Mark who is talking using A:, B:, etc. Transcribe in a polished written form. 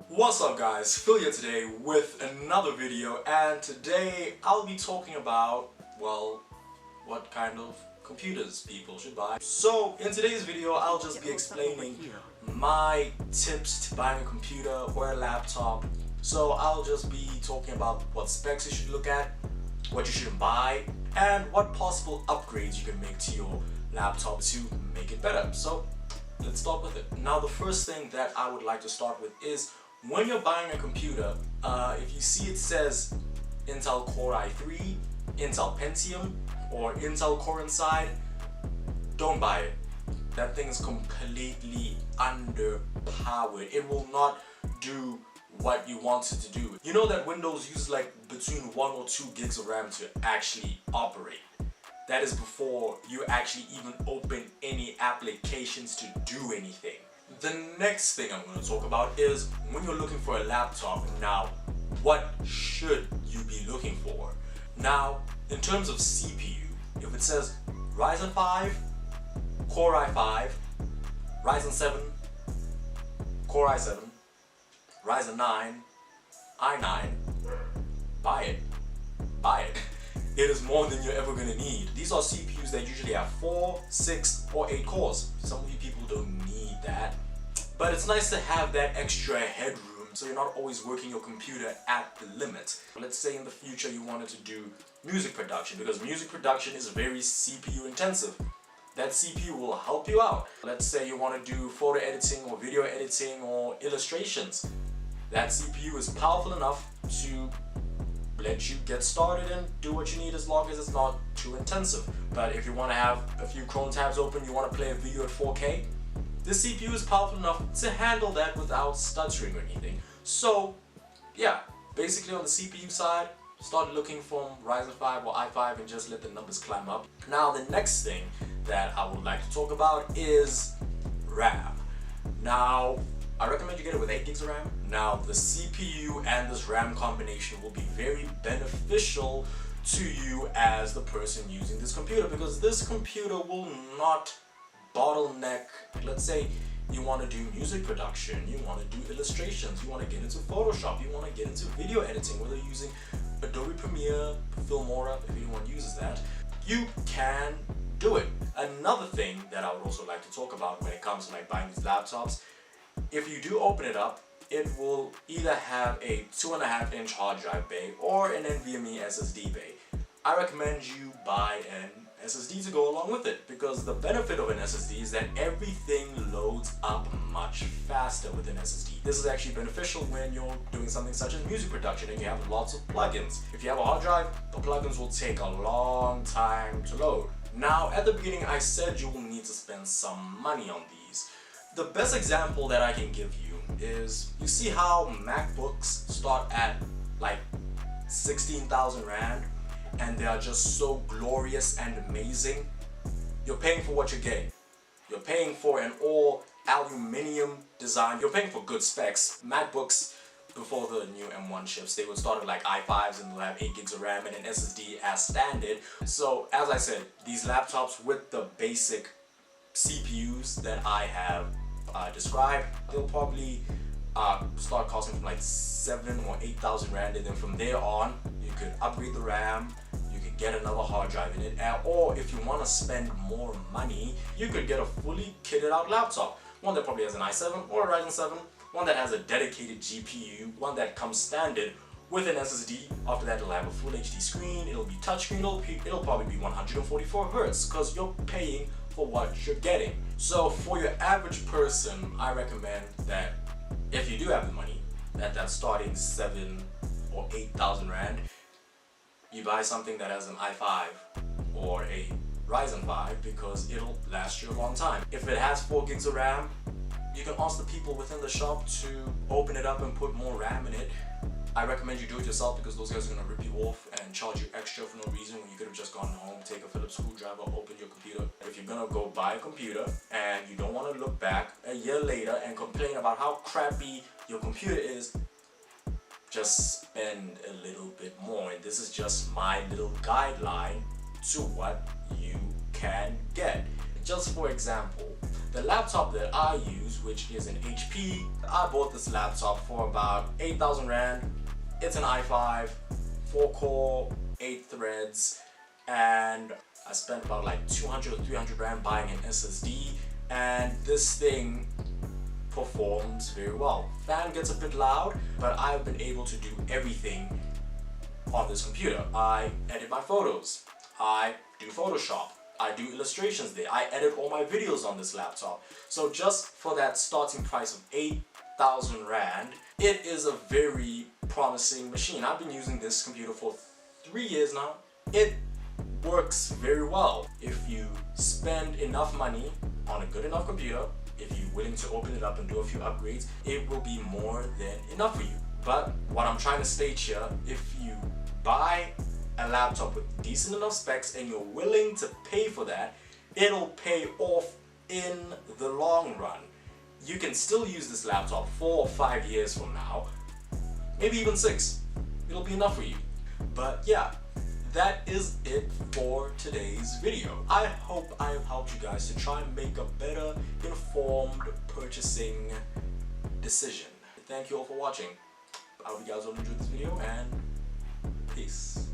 A: What's up guys, Phil here today with another video, and today I'll be talking about, well, what kind of computers people should buy. So in today's video I'll just be explaining my tips to buying a computer or a laptop. So I'll just be talking about what specs you should look at, what you shouldn't buy, and what possible upgrades you can make to your laptop to make it better. So let's start with it. Now the first thing that I would like to start with is when you're buying a computer, if you see it says Intel Core i3, Intel Pentium, or Intel Core inside, don't buy it. That thing is completely underpowered. It will not do what you want it to do. You know that Windows uses like between 1 or 2 gigs of RAM to actually operate. That is before you actually even open any applications to do anything. The next thing I'm going to talk about is when you're looking for a laptop. Now, what should you be looking for? Now, in terms of CPU, if it says Ryzen 5, Core i5, Ryzen 7, Core i7, Ryzen 9, i9, buy it. Buy it. It is more than you're ever going to need. These are CPUs that usually have 4, 6, or 8 cores. Some of you people don't need that. But it's nice to have that extra headroom so you're not always working your computer at the limit. Let's say in the future you wanted to do music production, because music production is very CPU intensive. That CPU will help you out. Let's say you want to do photo editing or video editing or illustrations. That CPU is powerful enough to let you get started and do what you need as long as it's not too intensive. But if you want to have a few Chrome tabs open, you want to play a video at 4K, this CPU is powerful enough to handle that without stuttering or anything. So yeah, basically on the CPU side, start looking from Ryzen 5 or i5 and just let the numbers climb up. Now the next thing that I would like to talk about is RAM. Now I recommend you get it with 8 gigs of RAM. Now the CPU and this RAM combination will be very beneficial to you as the person using this computer, because this computer will not bottleneck. Let's say you want to do music production, you want to do illustrations, you want to get into Photoshop, you want to get into video editing, whether you're using Adobe Premiere, Filmora, if anyone uses that, you can do it. Another thing that I would also like to talk about when it comes to like buying these laptops, if you do open it up, it will either have a 2.5-inch hard drive bay or an NVMe SSD bay. I recommend you buy an SSD to go along with it, because the benefit of an SSD is that everything loads up much faster with an SSD. This is actually beneficial when you're doing something such as music production and you have lots of plugins. If you have a hard drive, the plugins will take a long time to load. Now, at the beginning I said you will need to spend some money on these. The best example that I can give you is, you see how MacBooks start at like 16,000 Rand and they are just so glorious and amazing? You're paying for what you're getting. You're paying for an all aluminum design. You're paying for good specs. MacBooks before the new M1 chips, they would start at like i5s and they'll have 8 gigs of RAM and an SSD as standard. So as I said, these laptops with the basic CPUs that I have described, they'll probably start costing from like 7 or 8,000 Rand, and then from there on you could upgrade the RAM, you could get another hard drive in it, or if you want to spend more money, you could get a fully kitted out laptop, one that probably has an i7 or a Ryzen 7, one that has a dedicated GPU, one that comes standard with an SSD. After that it'll have a full HD screen, it'll be touchscreen, it'll probably be 144 Hz, because you're paying for what you're getting. So for your average person, I recommend that if you do have the money, that starting 7 or 8,000 Rand, you buy something that has an i5 or a Ryzen 5, because it'll last you a long time. If it has 4 gigs of RAM, you can ask the people within the shop to open it up and put more RAM in it. I recommend you do it yourself, because those guys are going to rip you off and charge you extra for no reason when you could have just gone home, take a Phillips screwdriver, open your computer. If you're going to go buy a computer and you don't want to look back a year later and complain about how crappy your computer is, just spend a little bit more. And this is just my little guideline to what you can get. Just for example, The laptop that I use, which is an HP, I bought this laptop for about 8,000 Rand. It's an i5, 4-core, 8 threads, and I spent about like 200 or 300 Rand buying an SSD, and this thing performs very well. Fan gets a bit loud, but I've been able to do everything on this computer. I edit my photos, I do Photoshop, I do illustrations there, I edit all my videos on this laptop. So just for that starting price of 8,000 Rand, it is a very promising machine. I've been using this computer for 3 years now. It works very well. If you spend enough money on a good enough computer, if you're willing to open it up and do a few upgrades, it will be more than enough for you. But what I'm trying to state here, if you buy a laptop with decent enough specs and you're willing to pay for that, it'll pay off in the long run. You can still use this laptop 4 or 5 years from now, maybe even 6. It'll be enough for you. But yeah, that is it for today's video. I hope I have helped you guys to try and make a better informed purchasing decision. Thank you all for watching. I hope you guys all enjoyed this video, and peace.